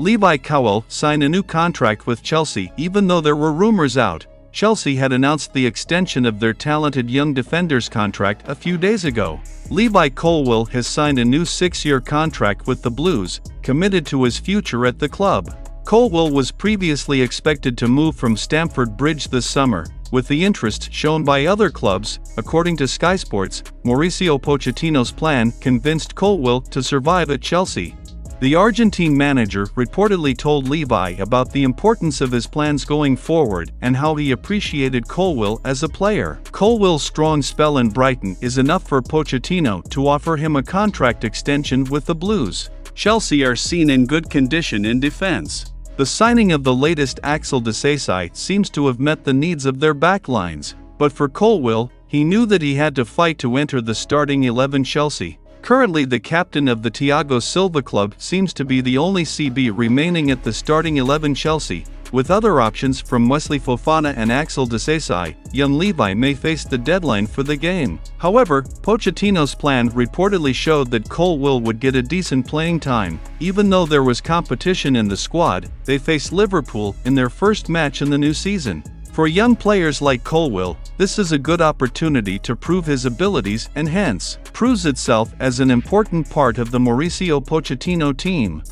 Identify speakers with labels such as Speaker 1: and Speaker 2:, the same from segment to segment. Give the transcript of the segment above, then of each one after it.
Speaker 1: Levi Colwill signed a new contract with Chelsea. Even though there were rumors out, Chelsea had announced the extension of their talented young defender's contract a few days ago. Levi Colwill has signed a new 6-year contract with the Blues, committed to his future at the club. Colwill was previously expected to move from Stamford Bridge this summer, with the interest shown by other clubs. According to Sky Sports, Mauricio Pochettino's plan convinced Colwill to survive at Chelsea. The Argentine manager reportedly told Levi about the importance of his plans going forward and how he appreciated Colwill as a player. Colwill's strong spell in Brighton is enough for Pochettino to offer him a contract extension with the Blues. Chelsea are seen in good condition in defense. The signing of the latest Axel Disasi seems to have met the needs of their backlines, but for Colwill, he knew that he had to fight to enter the starting 11 Chelsea. Currently the captain of the Thiago Silva club seems to be the only CB remaining at the starting 11 Chelsea. With other options from Wesley Fofana and Axel Disasi, young Levi may face the deadline for the game. However, Pochettino's plan reportedly showed that Colwill would get a decent playing time. Even though there was competition in the squad, they face Liverpool in their first match in the new season. For young players like Colwill, this is a good opportunity to prove his abilities and hence, proves itself as an important part of the Mauricio Pochettino team.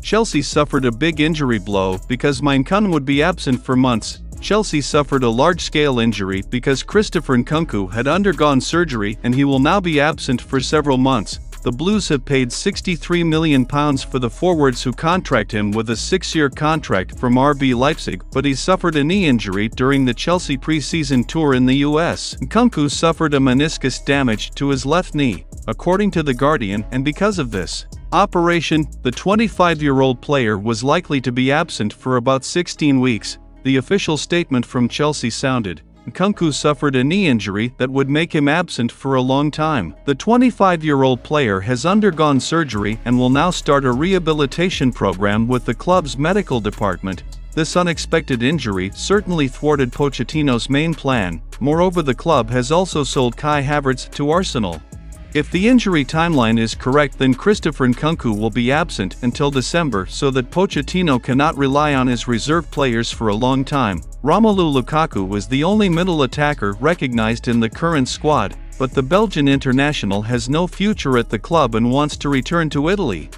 Speaker 1: Chelsea suffered a big injury blow because Nkunku would be absent for months. Chelsea suffered a large-scale injury because Christopher Nkunku had undergone surgery and he will now be absent for several months. The Blues have paid £63 million for the forwards who contract him with a 6-year contract from RB Leipzig, but he suffered a knee injury during the Chelsea pre-season tour in the US. Nkunku suffered a meniscus damage to his left knee, according to The Guardian, and because of this operation, the 25-year-old player was likely to be absent for about 16 weeks. The official statement from Chelsea sounded, Nkunku suffered a knee injury that would make him absent for a long time. The 25-year-old player has undergone surgery and will now start a rehabilitation program with the club's medical department. This unexpected injury certainly thwarted Pochettino's main plan. Moreover, the club has also sold Kai Havertz to Arsenal. If the injury timeline is correct, then Christopher Nkunku will be absent until December so that Pochettino cannot rely on his reserve players for a long time. Romelu Lukaku was the only middle attacker recognized in the current squad, but the Belgian international has no future at the club and wants to return to Italy.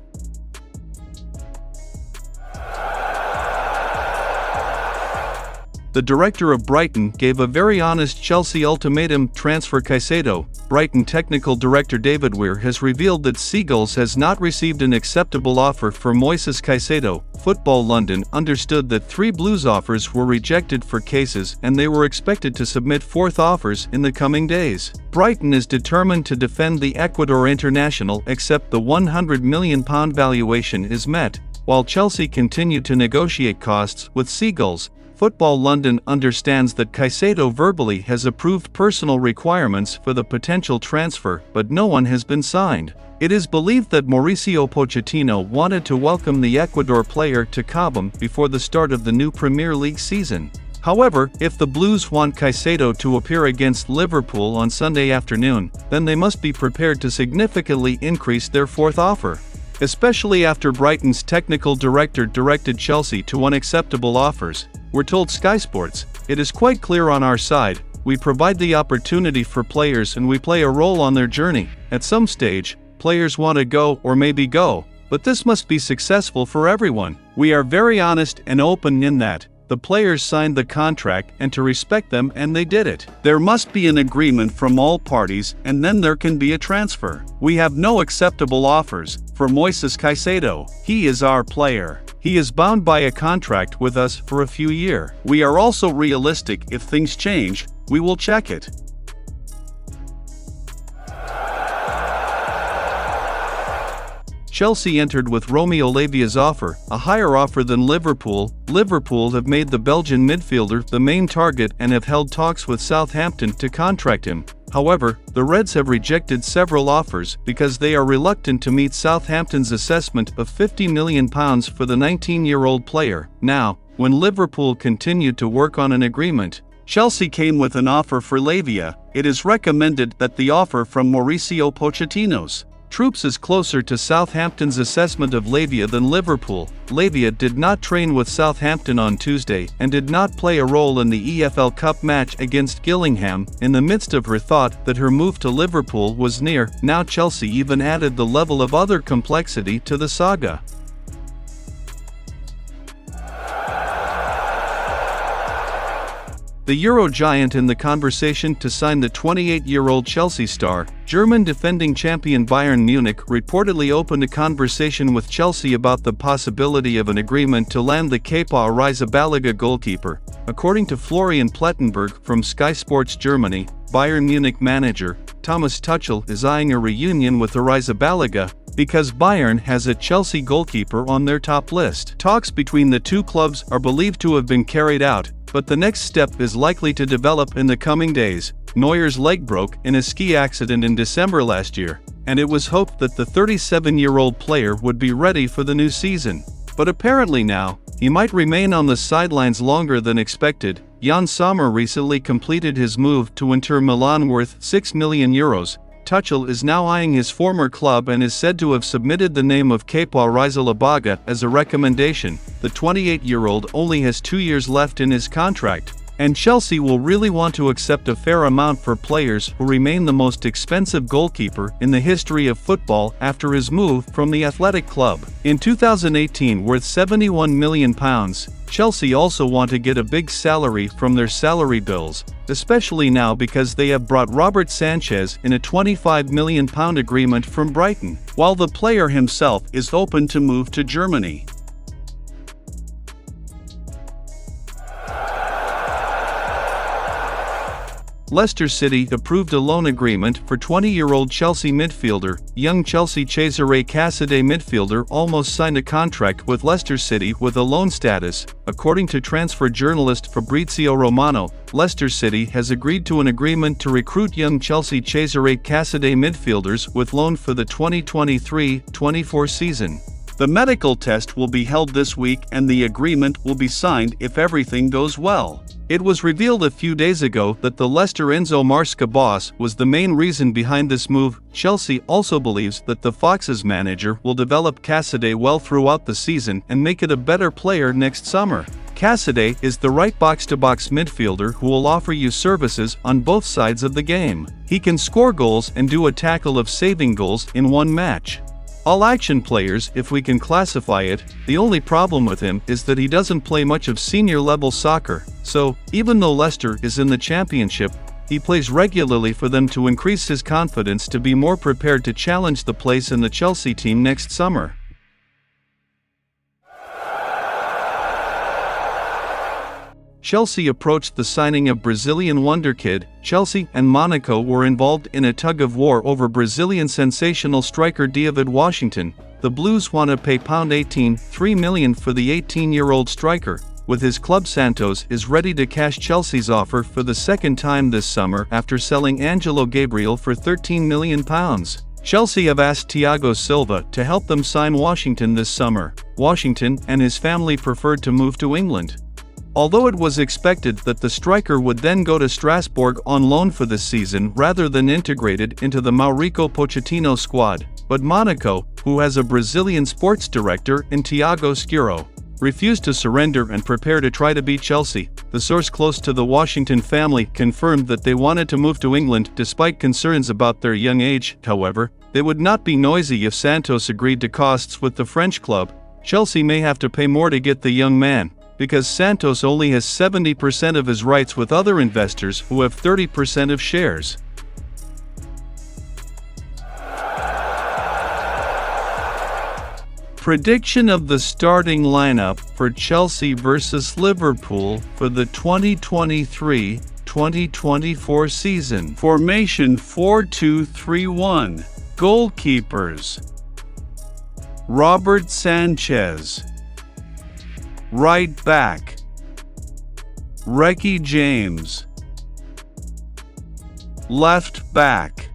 Speaker 1: The director of Brighton gave a very honest Chelsea ultimatum: transfer Caicedo. Brighton technical director David Weir has revealed that Seagulls has not received an acceptable offer for Moises Caicedo. Football London understood that 3 Blues offers were rejected for cases and they were expected to submit 4th offers in the coming days. Brighton is determined to defend the Ecuador international except the £100 million valuation is met, while Chelsea continue to negotiate costs with Seagulls. Football London understands that Caicedo verbally has approved personal requirements for the potential transfer, but no one has been signed. It is believed that Mauricio Pochettino wanted to welcome the Ecuador player to Cobham before the start of the new Premier League season. However, if the Blues want Caicedo to appear against Liverpool on Sunday afternoon, then they must be prepared to significantly increase their 4th offer. Especially after Brighton's technical director directed Chelsea to unacceptable offers. We're told Sky Sports, "It is quite clear on our side, we provide the opportunity for players and we play a role on their journey. At some stage, players want to go or maybe go, but this must be successful for everyone. We are very honest and open in that. The players signed the contract and to respect them, and they did it. There must be an agreement from all parties and then there can be a transfer. We have no acceptable offers for Moises Caicedo. He is our player. He is bound by a contract with us for a few years. We are also realistic. If things change, we will check it." Chelsea entered with Romeo Lavia's offer, a higher offer than Liverpool. Liverpool have made the Belgian midfielder the main target and have held talks with Southampton to contract him. However, the Reds have rejected several offers because they are reluctant to meet Southampton's assessment of £50 million for the 19-year-old player. Now, when Liverpool continued to work on an agreement, Chelsea came with an offer for Lavia. It is recommended that the offer from Mauricio Pochettino's troops is closer to Southampton's assessment of Lavia than Liverpool. Lavia did not train with Southampton on Tuesday and did not play a role in the EFL Cup match against Gillingham. In the midst of her thought that her move to Liverpool was near, now Chelsea even added the level of other complexity to the saga. The Euro giant in the conversation to sign the 28-year-old Chelsea star, German defending champion Bayern Munich reportedly opened a conversation with Chelsea about the possibility of an agreement to land the Kepa Arrizabalaga goalkeeper. According to Florian Plettenberg from Sky Sports Germany, Bayern Munich manager Thomas Tuchel is eyeing a reunion with Arrizabalaga because Bayern has a Chelsea goalkeeper on their top list. Talks between the two clubs are believed to have been carried out, but the next step is likely to develop in the coming days. Neuer's leg broke in a ski accident in December last year, and it was hoped that the 37-year-old player would be ready for the new season. But apparently now, he might remain on the sidelines longer than expected. Jan Sommer recently completed his move to Inter Milan worth €6 million. Tuchel is now eyeing his former club and is said to have submitted the name of Kepa Arrizabalaga as a recommendation. The 28-year-old only has 2 years left in his contract, and Chelsea will really want to accept a fair amount for players who remain the most expensive goalkeeper in the history of football after his move from the Athletic Club. In 2018, worth £71 million, Chelsea also want to get a big salary from their salary bills, especially now because they have brought Robert Sanchez in a £25 million agreement from Brighton, while the player himself is open to move to Germany. Leicester City approved a loan agreement for 20-year-old Chelsea midfielder. Young Chelsea Cesare Casadei midfielder almost signed a contract with Leicester City with a loan status. According to transfer journalist Fabrizio Romano, Leicester City has agreed to an agreement to recruit young Chelsea Cesare Casadei midfielders with loan for the 2023-24 season. The medical test will be held this week and the agreement will be signed if everything goes well. It was revealed a few days ago that the Leicester Enzo Maresca boss was the main reason behind this move. Chelsea also believes that the Foxes manager will develop Casadei well throughout the season and make it a better player next summer. Casadei is the right box-to-box midfielder who will offer you services on both sides of the game. He can score goals and do a tackle of saving goals in one match. All-action players, if we can classify it. The only problem with him is that he doesn't play much of senior-level soccer, so, even though Leicester is in the Championship, he plays regularly for them to increase his confidence to be more prepared to challenge the place in the Chelsea team next summer. Chelsea approached the signing of Brazilian wonderkid. Chelsea and Monaco were involved in a tug-of-war over Brazilian sensational striker David Washington. The Blues want to pay £3 million for the 18-year-old striker, with his club Santos is ready to cash Chelsea's offer for the second time this summer after selling Angelo Gabriel for £13 million. Chelsea have asked Thiago Silva to help them sign Washington this summer. Washington and his family preferred to move to England. Although it was expected that the striker would then go to Strasbourg on loan for this season rather than integrated into the Mauricio Pochettino squad, but Monaco, who has a Brazilian sports director in Thiago Scuro, refused to surrender and prepare to try to beat Chelsea. The source close to the Washington family confirmed that they wanted to move to England despite concerns about their young age. However, they would not be noisy if Santos agreed to costs with the French club. Chelsea may have to pay more to get the young man, because Santos only has 70% of his rights with other investors who have 30% of shares. Prediction of the starting lineup for Chelsea versus Liverpool for the 2023-2024 season. Formation 4-2-3-1. Goalkeepers: Robert Sanchez. Right back: Reece James. Left back: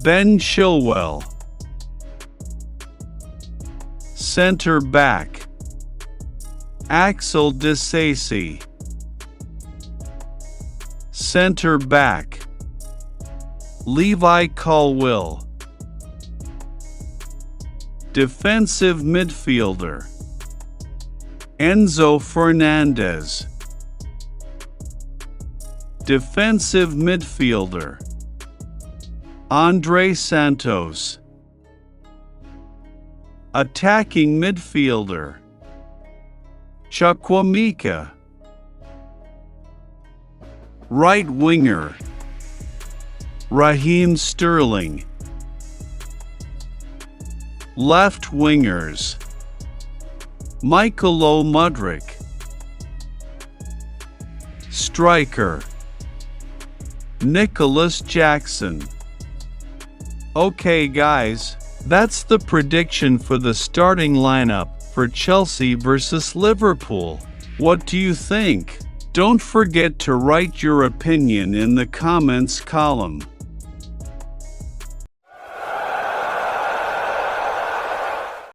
Speaker 1: Ben Chilwell. Centre back: Axel Disasi. Center back, Levi Colwill. Defensive midfielder, Enzo Fernandez. Defensive midfielder, Andre Santos. Attacking midfielder, Chukwuemeka. Right winger, Raheem Sterling. Left wingers, Michailo Mudryk. Striker, Nicholas Jackson. Okay guys, that's the prediction for the starting lineup for Chelsea versus Liverpool. What do you think? Don't forget to write your opinion in the comments column.